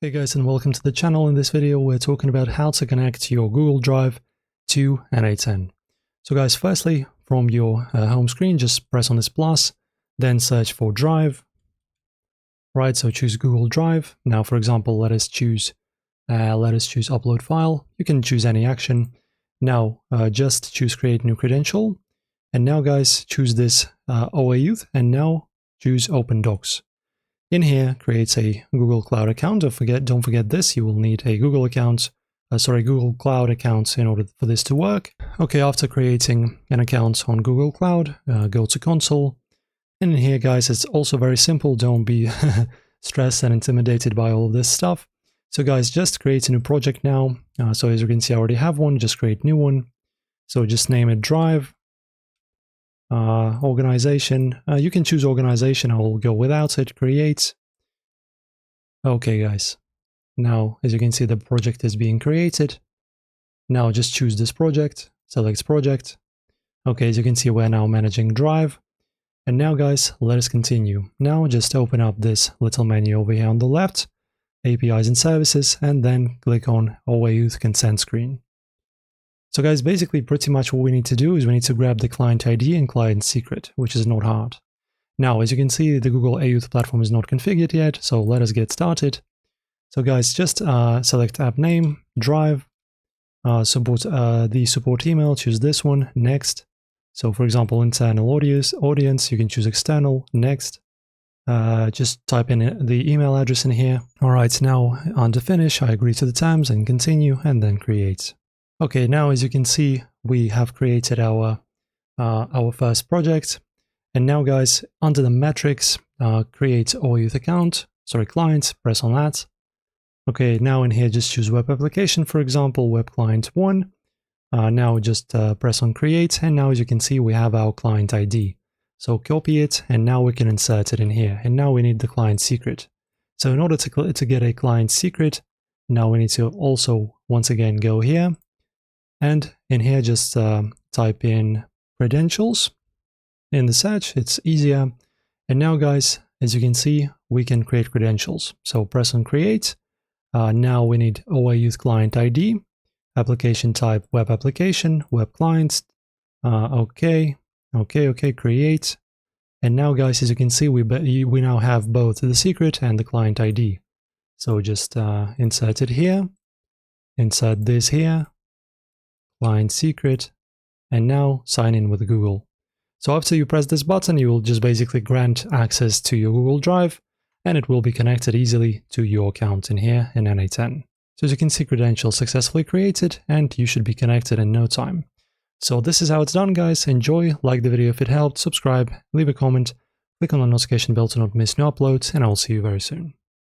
Hey guys, and welcome to the channel. In this video we're talking about how to connect your Google Drive to n8n. So guys, firstly from your home screen just press on this plus, then search for Drive. Right, so choose Google Drive. Now for example, let us choose upload file. You can choose any action. Now just choose create new credential, and now guys choose this OA Youth, and now choose Open Docs. In here, create a Google Cloud account. Don't forget this. You will need a Google Cloud account in order for this to work. Okay, after creating an account on Google Cloud, go to console. And in here, guys, it's also very simple. Don't be stressed and intimidated by all of this stuff. So guys, just create a new project now. So as you can see, I already have one. Just create a new one. So just name it Drive. Organization, you can choose organization. I will go without it. Create. Okay guys, now as you can see the project is being created. Now just choose this project, select project. Okay, as you can see we're now managing Drive. And now guys, let us continue. Now just open up this little menu over here on the left, APIs and services, and then click on OA Youth consent screen. So guys, basically pretty much what we need to do is we need to grab the client ID and client secret, which is not hard. Now, as you can see, the Google A Youth platform is not configured yet, so let us get started. So guys, just select app name, Drive, the support email, choose this one, next. So for example, internal audience, you can choose external, next. Just type in the email address in here. All right, now under finish, I agree to the terms and continue, and then create. Okay, now as you can see, we have created our first project. And now guys, under the metrics, create OA Youth client, press on that. Okay, now in here, just choose web application, for example, web client 1. Now just press on create, and now as you can see, we have our client ID. So copy it, and now we can insert it in here. And now we need the client secret. So in order to get a client secret, now we need to also, once again, go here. And in here, just type in credentials in the search. It's easier. And now, guys, as you can see, we can create credentials. So press on create. Now we need OA Youth client ID, application type web application, web clients. Okay, create. And now, guys, as you can see, we now have both the secret and the client ID. So just insert it here, insert this here. Client secret, and now sign in with Google. So after you press this button, you will just basically grant access to your Google Drive, and it will be connected easily to your account in here in n8n. So as you can see, credentials successfully created, and you should be connected in no time. So this is how it's done, guys. Enjoy, like the video if it helped, subscribe, leave a comment, click on the notification bell to not miss new uploads, and I'll see you very soon.